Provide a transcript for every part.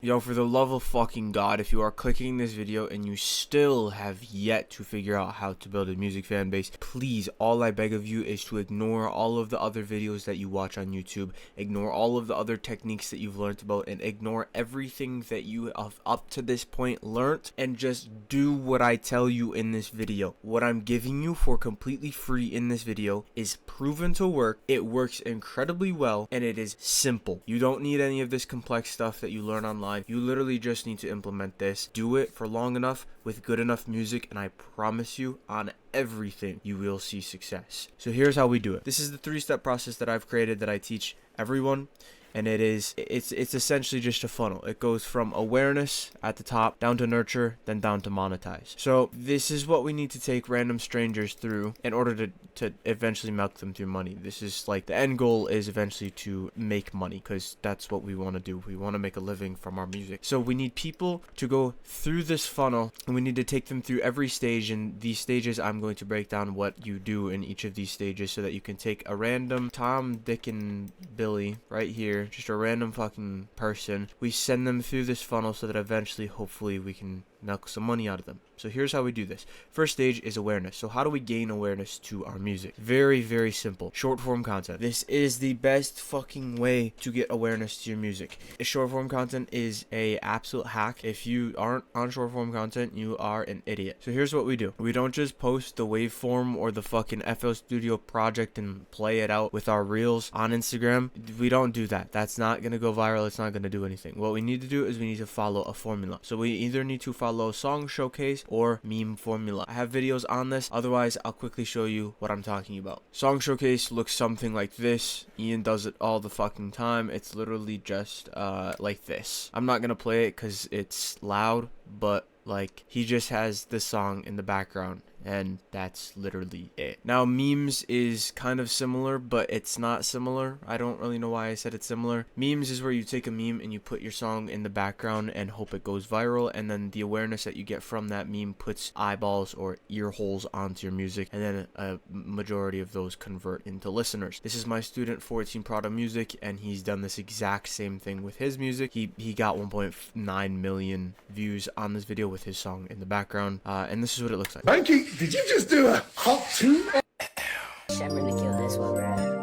Yo, for the love of fucking God, if you are clicking this video and you still have yet to figure out how to build a music fan base, please, all I beg of you is to ignore all of the other videos that you watch on YouTube, ignore all of the other techniques that you've learned about, and ignore everything that you have up to this point learned, and just do what I tell you in this video. What I'm giving you for completely free in this video is proven to work. It works incredibly well, and it is simple. You don't need any of this complex stuff that you learn online. You literally just need to implement this. Do it for long enough with good enough music, and I promise you, on everything, you will see success. So here's how we do it. This is the 3-step process that I've created that I teach everyone. And it's essentially just a funnel. It goes from awareness at the top, down to nurture, then down to monetize. So this is what we need to take random strangers through in order to eventually milk them through money. This is like the end goal is eventually to make money, because that's what we want to do. We want to make a living from our music. So we need people to go through this funnel, and we need to take them through every stage. And these stages, I'm going to break down what you do in each of these stages so that you can take a random Tom, Dick, and Billy right here, just a random fucking person. We send them through this funnel so that eventually, hopefully, we can milk some money out of them. So here's how we do this. First stage is awareness. So how do we gain awareness to our music? Very, very simple. Short form content. This is the best fucking way to get awareness to your music. Short form content is a absolute hack. If you aren't on short form content, you are an idiot. So here's what we do. We don't just post the waveform or the fucking FL Studio project and play it out with our reels on Instagram. We don't do that. That's not going to go viral. It's not going to do anything. What we need to do is we need to follow a formula. So we either need to follow song showcase or meme formula. I have videos on this. Otherwise, I'll quickly show you what I'm talking about. Song showcase looks something like this. Ian does it all the fucking time. It's literally just like this. I'm not gonna play it because it's loud, but like he just has this song in the background, and that's literally it. Now memes is kind of similar, but it's not similar. I don't really know why I said it's similar. Memes is where you take a meme and you put your song in the background and hope it goes viral, and then the awareness that you get from that meme puts eyeballs or ear holes onto your music, and then a majority of those convert into listeners. This is my student 14 Prada Music, and he's done this exact same thing with his music. He got 1.9 million views on this video with his song in the background, and this is what it looks like. Mikey, did you just do a hot tune? I'm gonna kill this one, right?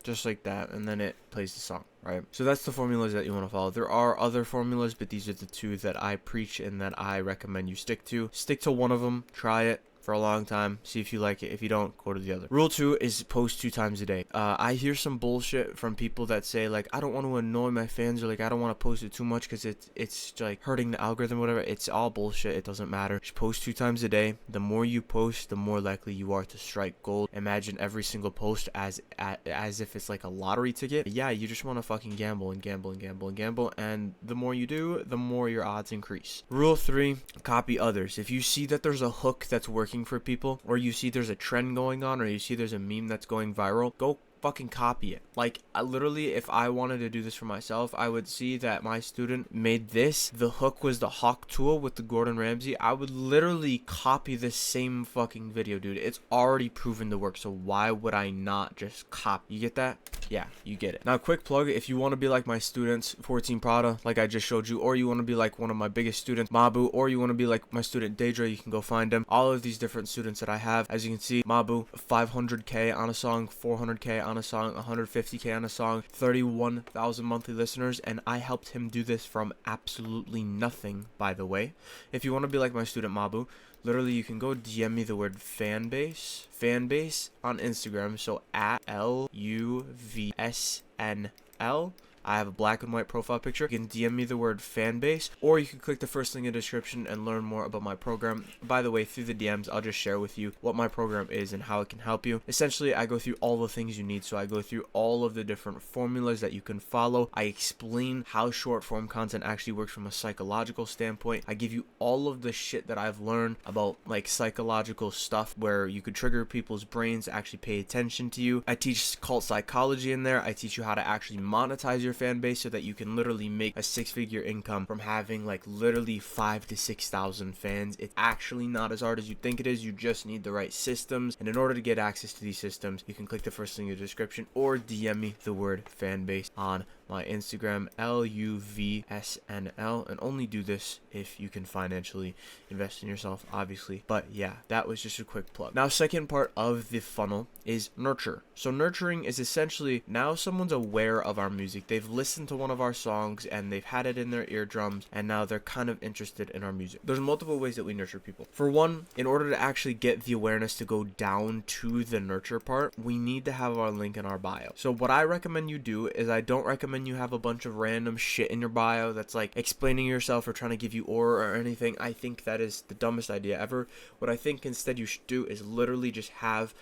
Just like that, and then it plays the song, right? So that's the formulas that you want to follow. There are other formulas, but these are the two that I preach and that I recommend you stick to. Stick to one of them, try it for a long time, see if you like it. If you don't, go to the other. Rule 2 is post 2 times a day. I hear some bullshit from people that say like, I don't want to annoy my fans, or like I don't want to post it too much because it's like hurting the algorithm, whatever. It's all bullshit. It doesn't matter. Just post 2 times a day. The more you post, the more likely you are to strike gold. Imagine every single post as if it's like a lottery ticket. Yeah, you just want to fucking gamble and gamble and gamble and gamble, and the more you do, the more your odds increase. Rule 3, copy others. If you see that there's a hook that's working for people, or you see there's a trend going on, or you see there's a meme that's going viral, go fucking copy it. Like, literally, if I wanted to do this for myself, I would see that my student made this. The hook was the hawk tool with the Gordon Ramsay. I would literally copy the same fucking video, dude. It's already proven to work, so why would I not just copy? You get that? Yeah, you get it. Now, quick plug, if you want to be like my students, 14 Prada, like I just showed you, or you want to be like one of my biggest students, Mabu, or you want to be like my student Daedra, you can go find them. All of these different students that I have, as you can see, Mabu, 500k on a song, 400k on a song, 150k on a song, 31,000 monthly listeners, and I helped him do this from absolutely nothing, by the way. If you want to be like my student Mabu, literally you can go DM me the word fanbase on Instagram, so at LUVSNL. I have a black and white profile picture. You can DM me the word fanbase, or you can click the first link in the description and learn more about my program. By the way, through the DMs, I'll just share with you what my program is and how it can help you. Essentially, I go through all the things you need. So I go through all of the different formulas that you can follow. I explain how short form content actually works from a psychological standpoint. I give you all of the shit that I've learned about like psychological stuff where you could trigger people's brains to actually pay attention to you. I teach cult psychology in there. I teach you how to actually monetize your fan base so that you can literally make a 6-figure income from having like literally 5,000 to 6,000 fans. It's actually not as hard as you think it is. You just need the right systems, and in order to get access to these systems, you can click the first link in the description or DM me the word fan base on my Instagram, LUVSNL, and only do this if you can financially invest in yourself, obviously. But yeah, that was just a quick plug. Now, second part of the funnel is nurture. So nurturing is essentially now someone's aware of our music. They've listened to one of our songs and they've had it in their eardrums, and now they're kind of interested in our music. There's multiple ways that we nurture people. For one, in order to actually get the awareness to go down to the nurture part, we need to have our link in our bio. So what I recommend you do is, I don't recommend you have a bunch of random shit in your bio that's like explaining yourself or trying to give you aura or anything. I think that is the dumbest idea ever. What I think instead you should do is literally just have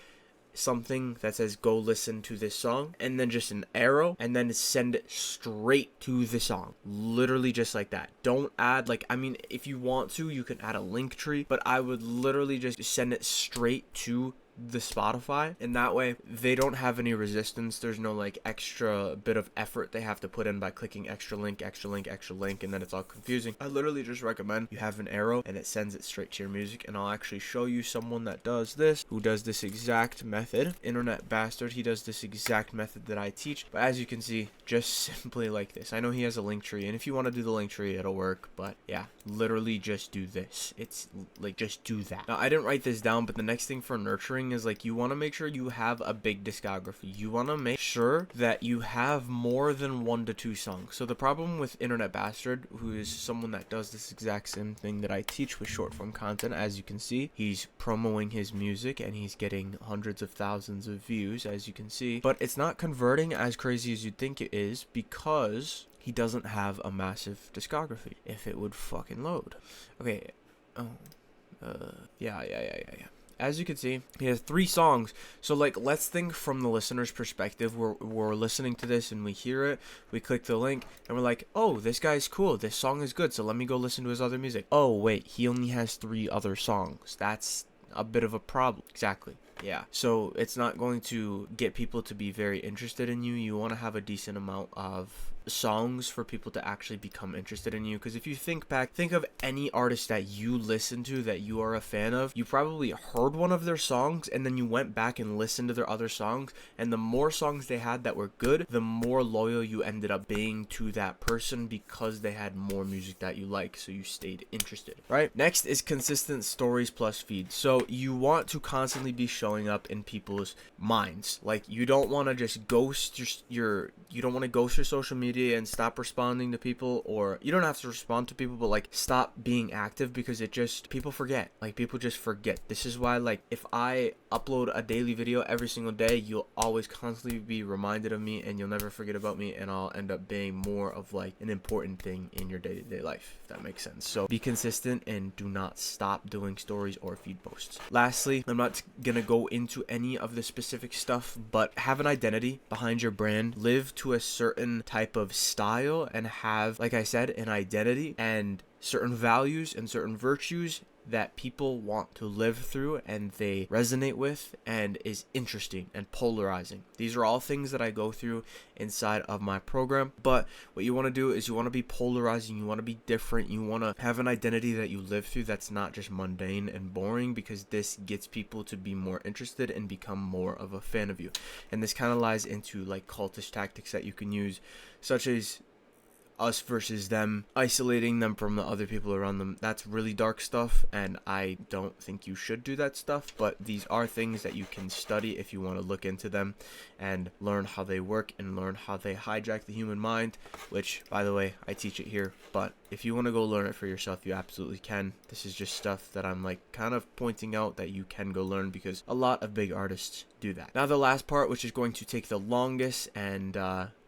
something that says go listen to this song, and then just an arrow, and then send it straight to the song, literally just like that. Don't add, like, I mean, if you want to, you can add a link tree, but I would literally just send it straight to the Spotify, and that way they don't have any resistance. There's no like extra bit of effort they have to put in by clicking extra link, extra link, extra link, and then it's all confusing. I literally just recommend you have an arrow and it sends it straight to your music. And I'll actually show you someone that does this, who does this exact method. Internet Bastard, he does this exact method that I teach, but as you can see, just simply like this. I know he has a link tree, and if you want to do the link tree, it'll work, but yeah, literally just do this. It's like, just do that. Now, I didn't write this down, but the next thing for nurturing is like, you want to make sure you have a big discography. You want to make sure that you have more than 1 to 2 songs. So the problem with Internet Bastard, who is someone that does this exact same thing that I teach with short form content, as you can see, he's promoting his music and he's getting hundreds of thousands of views, as you can see, but it's not converting as crazy as you'd think it is, because he doesn't have a massive discography. If it would fucking load. Okay. Oh. Yeah. As you can see, he has 3 songs. So like, let's think from the listener's perspective. We're listening to this and we hear it, we click the link and we're like, oh, this guy's cool, this song is good, so let me go listen to his other music. Oh wait, he only has 3 other songs. That's a bit of a problem. Exactly. Yeah, so it's not going to get people to be very interested in you. You want to have a decent amount of songs for people to actually become interested in you, because if you think of any artist that you listen to that you are a fan of, you probably heard one of their songs and then you went back and listened to their other songs, and the more songs they had that were good, the more loyal you ended up being to that person, because they had more music that you like, so you stayed interested, right? Next is consistent stories plus feeds. So you want to constantly be showing up in people's minds. Like, you don't want to just ghost you don't want to ghost your social media and stop responding to people, or you don't have to respond to people, but like, stop being active, because people forget. Like, people just forget. This is why, like, if I upload a daily video every single day, you'll always constantly be reminded of me, and you'll never forget about me, and I'll end up being more of like an important thing in your day-to-day life, if that makes sense. So be consistent and do not stop doing stories or feed posts. Lastly, I'm not gonna go into any of the specific stuff, but have an identity behind your brand. Live to a certain type of style and have, like I said, an identity and certain values and certain virtues that people want to live through and they resonate with and is interesting and polarizing. These are all things that I go through inside of my program, but what you want to do is you want to be polarizing, you want to be different, you want to have an identity that you live through that's not just mundane and boring, because this gets people to be more interested and become more of a fan of you. And this kind of lies into like cultish tactics that you can use, such as us versus them, isolating them from the other people around them. That's really dark stuff, and I don't think you should do that stuff, but these are things that you can study if you want to look into them and learn how they work and learn how they hijack the human mind, which, by the way, I teach it here, but if you want to go learn it for yourself, you absolutely can. This is just stuff that I'm like kind of pointing out that you can go learn, because a lot of big artists do that. Now the last part, which is going to take the longest, and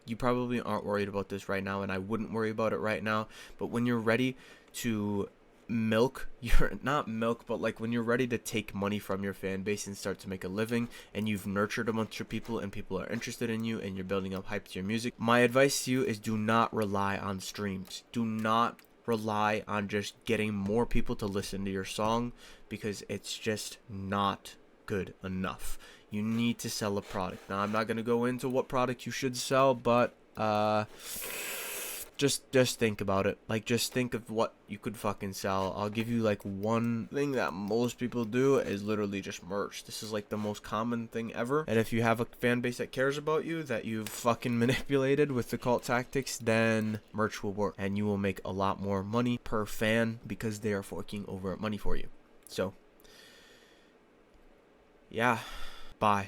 you probably aren't worried about this right now, and I wouldn't worry about it right now, but when you're ready to like when you're ready to take money from your fan base and start to make a living, and you've nurtured a bunch of people and people are interested in you and you're building up hype to your music, my advice to you is do not rely on streams. Do not rely on just getting more people to listen to your song, because it's just not good enough. You need to sell a product. Now, I'm not going to go into what product you should sell, but Just think about it. Like, just think of what you could fucking sell. I'll give you like one thing that most people do is literally just merch. This is like the most common thing ever. And if you have a fan base that cares about you, that you've fucking manipulated with the cult tactics, then merch will work and you will make a lot more money per fan because they are forking over money for you. So yeah, bye.